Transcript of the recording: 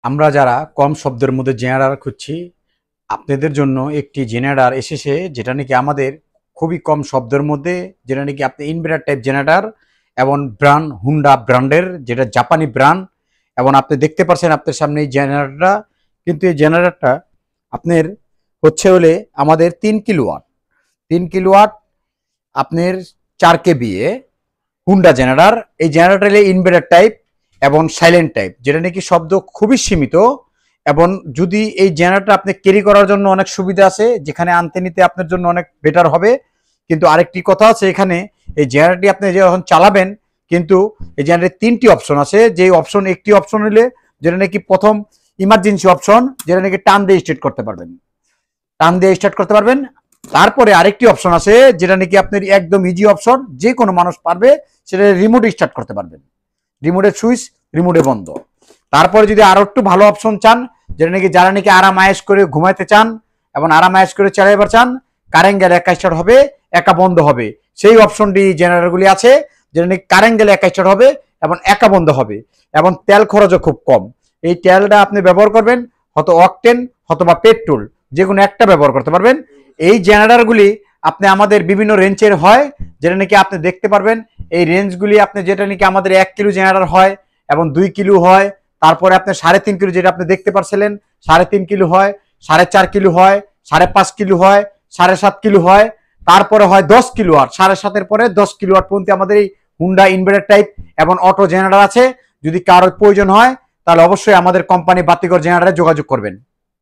আমরা যারা কম শব্দের মধ্যে জেনারেটর খুঁজছি, আপনাদের জন্য একটি জেনারেটর এসেছে যেটা নাকি আমাদের খুবই কম শব্দের মধ্যে, যেটা নাকি আপনি ইনভার্টার টাইপ জেনারেটর এবং ব্র্যান্ড হুন্ডা ব্র্যান্ডের, যেটা জাপানি ব্র্যান্ড। এবং আপনি দেখতে পাচ্ছেন আপনার সামনে এই জেনারেটরটা, কিন্তু এই জেনারেটরটা আপনার হচ্ছে হলে আমাদের 3 কিলোওয়াট। 3 কিলোওয়াট আপনার 4 কেবিএ হুন্ডা জেনারেটর। এই জেনারেটরে ইনভার্টার টাইপ এবং সাইলেন্ট টাইপ, যেটা নাকি শব্দ খুবই সীমিত। এবং যদি এই জেনারেটর আপনি ক্যারি করার জন্য অনেক সুবিধা আছে, যেখানে আনতে নিতে আপনার জন্য অনেক বেটার হবে। কিন্তু আরেকটি কথা আছে এখানে, এই জেনারেটরটি আপনি যখন চালাবেন, কিন্তু এই জেনারেটরে 3টি অপশন আছে। যে অপশন, একটি অপশন হলে যেটা নাকি প্রথম ইমার্জেন্সি অপশন, যেটা নাকি টান দিয়ে স্টার্ট করতে পারবেন, টান দিয়ে স্টার্ট করতে পারবেন। তারপরে আরেকটি অপশন আছে যেটা নাকি আপনার একদম ইজি অপশন, যে কোনো মানুষ পারবে, সেটা রিমোটে স্টার্ট করতে পারবেন। রিমোটের সুইচ রিমোটে বন্ধ। তারপরে যদি আরো একটু ভালো অপশন চান, যেটা নাকি যারা নাকি আরাম আয়েশ করে ঘুমাইতে চান এবং আরাম আয়েশ করে চালাইবার চান, কারেন্ট গেলে একা স্টার্ট হবে, একা বন্ধ হবে, সেই অপশনটি জেনারেটরগুলি আছে। যেটা নাকি কারেন্ট গেলে একা স্টার্ট হবে এবং একা বন্ধ হবে, এবং তেল খরচও খুব কম। এই তেলটা আপনি ব্যবহার করবেন হয়তো অকটেন অথবা পেট্রোল, যে কোনো একটা ব্যবহার করতে পারবেন। এই জেনারেটরগুলি আপনি আমাদের বিভিন্ন রেঞ্জের হয়, যেটা নাকি আপনি দেখতে পারবেন। এই রেঞ্জগুলি আপনি, যেটা নাকি আমাদের 1 কিলো জেনারেটর হয় এবং 2 কিলো হয়, তারপরে আপনি 3.5 কিলো, যেটা আপনি দেখতে পারছিলেন 3.5 কিলো হয়, 4.5 কিলো হয়, 5.5 কিলো হয়, 7.5 কিলো হয়, তারপরে হয় 10 কিলোওয়াট। 7.5-এর পরে 10 কিলোওয়াট পর্যন্ত আমাদের এই হুন্ডা ইনভার্টার টাইপ এবং অটো জেনারেটর আছে। যদি কারোর প্রয়োজন হয় তাহলে অবশ্যই আমাদের কোম্পানি বাতিঘর জেনারেটরে যোগাযোগ করবেন।